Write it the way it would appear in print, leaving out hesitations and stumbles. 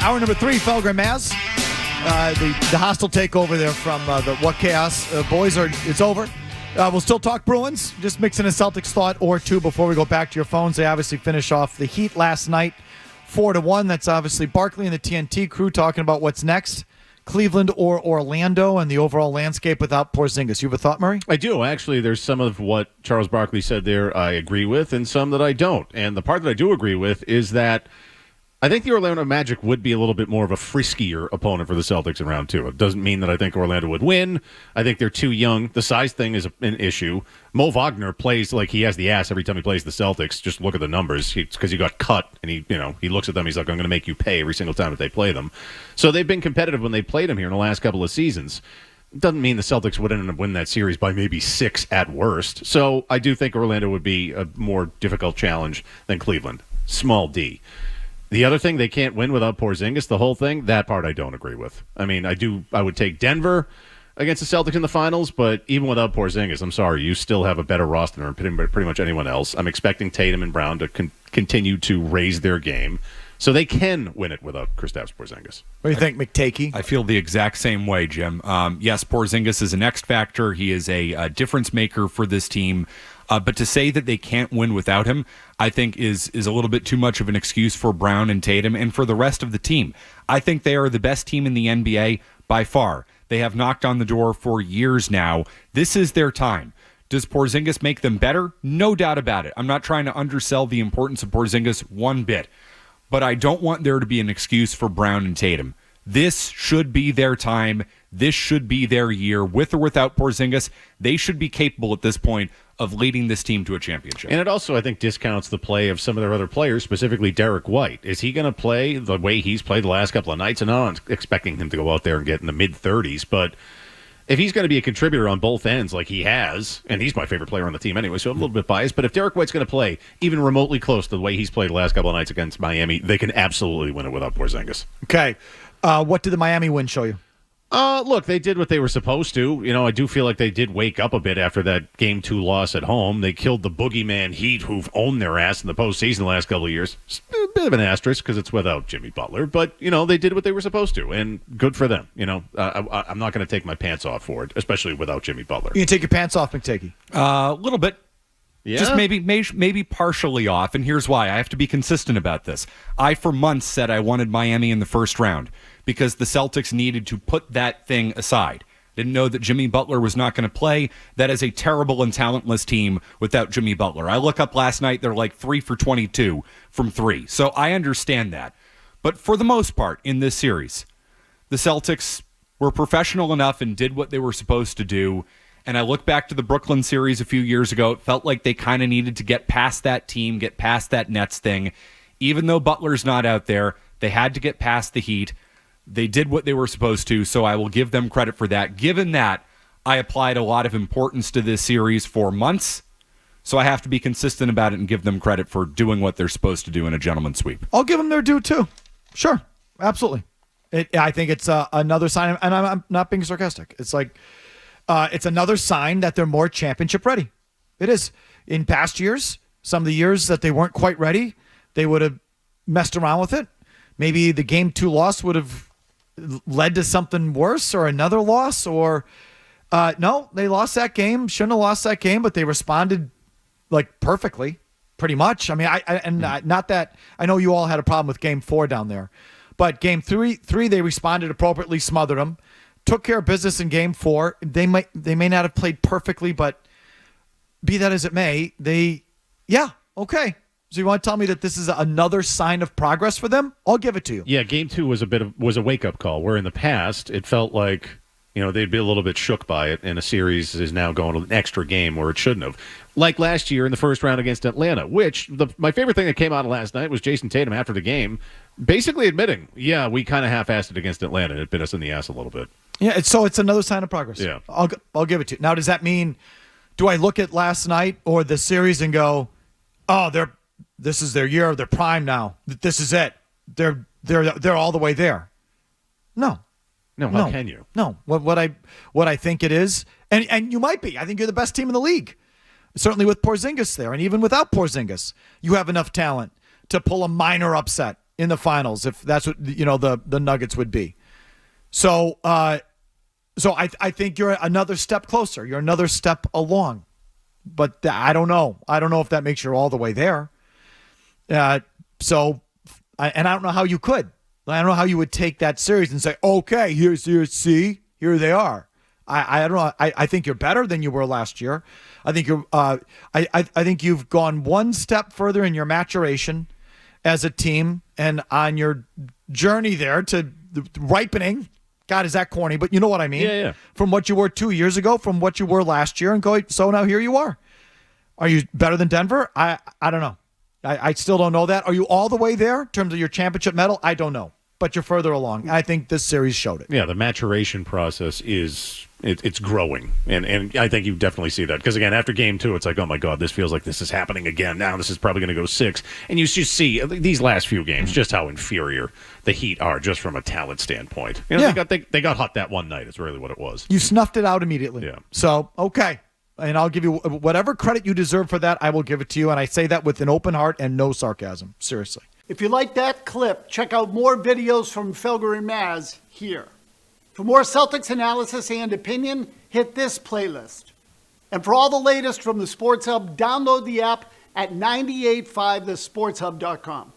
Hour number 3, Felger and Maz. The hostile takeover there from the What Chaos boys. It's over. We'll still talk Bruins. Just mixing a Celtics thought or two before we go back to your phones. They obviously finish off the Heat last night, 4-1. That's obviously Barkley and the TNT crew talking about what's next. Cleveland or Orlando and the overall landscape without Porzingis. You have a thought, Murray? I do. Actually, there's some of what Charles Barkley said there I agree with and some that I don't. And the part that I do agree with is that I think the Orlando Magic would be a little bit more of a friskier opponent for the Celtics in round 2. It doesn't mean that I think Orlando would win. I think they're too young. The size thing is an issue. Mo Wagner plays like he has the ass every time he plays the Celtics. Just look at the numbers. Because he got cut, and he looks at them. He's like, I'm going to make you pay every single time that they play them. So they've been competitive when they played him here in the last couple of seasons. It doesn't mean the Celtics would end up winning that series by maybe 6 at worst. So I do think Orlando would be a more difficult challenge than Cleveland. Small D. The other thing, they can't win without Porzingis, the whole thing, that part I don't agree with. I mean, I would take Denver against the Celtics in the finals, but even without Porzingis, I'm sorry, you still have a better roster than pretty much anyone else. I'm expecting Tatum and Brown to continue to raise their game, so they can win it without Kristaps Porzingis. What do you think, McTakey? I feel the exact same way, Jim. Yes, Porzingis is an X factor. He is a difference maker for this team. But to say that they can't win without him, I think is a little bit too much of an excuse for Brown and Tatum and for the rest of the team. I think they are the best team in the NBA by far. They have knocked on the door for years now. This is their time. Does Porzingis make them better? No doubt about it. I'm not trying to undersell the importance of Porzingis one bit. But I don't want there to be an excuse for Brown and Tatum. This should be their time. This should be their year. With or without Porzingis, they should be capable at this point of leading this team to a championship. And it also, I think, discounts the play of some of their other players, specifically Derek White. Is he going to play the way he's played the last couple of nights? And I'm not expecting him to go out there and get in the mid-30s, but if he's going to be a contributor on both ends like he has, and he's my favorite player on the team anyway, so I'm a little bit biased, but if Derek White's going to play even remotely close to the way he's played the last couple of nights against Miami, they can absolutely win it without Porzingis. Okay. What did the Miami win show you? Look, they did what they were supposed to. I do feel like they did wake up a bit after that Game 2 loss at home. They killed the boogeyman Heat, who've owned their ass in the postseason the last couple of years. It's a bit of an asterisk because it's without Jimmy Butler. But, they did what they were supposed to, and good for them. I'm not going to take my pants off for it, especially without Jimmy Butler. You can take your pants off, McTakey. A little bit. Yeah. Just maybe partially off, and here's why. I have to be consistent about this. I, for months, said I wanted Miami in the first round because the Celtics needed to put that thing aside. Didn't know that Jimmy Butler was not going to play. That is a terrible and talentless team without Jimmy Butler. I look up last night, they're like 3 for 22 from 3. So I understand that. But for the most part in this series, the Celtics were professional enough and did what they were supposed to do. And I look back to the Brooklyn series a few years ago. It felt like they kind of needed to get past that team, get past that Nets thing. Even though Butler's not out there, they had to get past the Heat. They did what they were supposed to, so I will give them credit for that. Given that, I applied a lot of importance to this series for months, so I have to be consistent about it and give them credit for doing what they're supposed to do in a gentleman's sweep. I'll give them their due, too. Sure. Absolutely. I think it's another sign, and I'm not being sarcastic. It's like it's another sign that they're more championship ready. It is. In past years, some of the years that they weren't quite ready, they would have messed around with it. Maybe the Game 2 loss would have led to something worse or another loss, or no, they lost that game. Shouldn't have lost that game, but they responded like perfectly, pretty much. I mean, not that I know you all had a problem with Game 4 down there, but Game 3 they responded appropriately, smothered them, took care of business in Game 4. They may not have played perfectly, but be that as it may, okay. So you want to tell me that this is another sign of progress for them? I'll give it to you. Yeah, Game 2 was a wake-up call, where in the past it felt like they'd be a little bit shook by it, and a series is now going to an extra game where it shouldn't have. Like last year in the first round against Atlanta, which my favorite thing that came out of last night was Jason Tatum after the game basically admitting, we kind of half-assed it against Atlanta, and it bit us in the ass a little bit. Yeah, it's another sign of progress. Yeah. I'll give it to you. Now, does that mean, do I look at last night or the series and go, oh, this is their year of their prime now. This is it. They're all the way there. No. How can you? No. What I think it is, and you might be. I think you're the best team in the league. Certainly with Porzingis there, and even without Porzingis, you have enough talent to pull a minor upset in the finals if that's what the Nuggets would be. So I think you're another step closer. You're another step along. But I don't know. I don't know if that makes you all the way there. And I don't know how you could. I don't know how you would take that series and say, okay, here they are. I don't know. I think you're better than you were last year. I think I think you've gone one step further in your maturation as a team and on your journey there to ripening. God, is that corny? But you know what I mean? Yeah. From what you were 2 years ago, from what you were last year, and so now here you are. Are you better than Denver? I don't know. I still don't know that. Are you all the way there in terms of your championship medal? I don't know. But you're further along. I think this series showed it. Yeah, the maturation process it's growing. And I think you definitely see that. Because, again, after game 2, it's like, oh, my God, this feels like this is happening again. Now this is probably going to go 6. And you just see these last few games just how inferior the Heat are just from a talent standpoint. They got hot that one night is really what it was. You snuffed it out immediately. Yeah. So, okay. And I'll give you whatever credit you deserve for that. I will give it to you. And I say that with an open heart and no sarcasm. Seriously. If you like that clip, check out more videos from Felger and Maz here. For more Celtics analysis and opinion, hit this playlist. And for all the latest from the Sports Hub, download the app at 985thesportshub.com.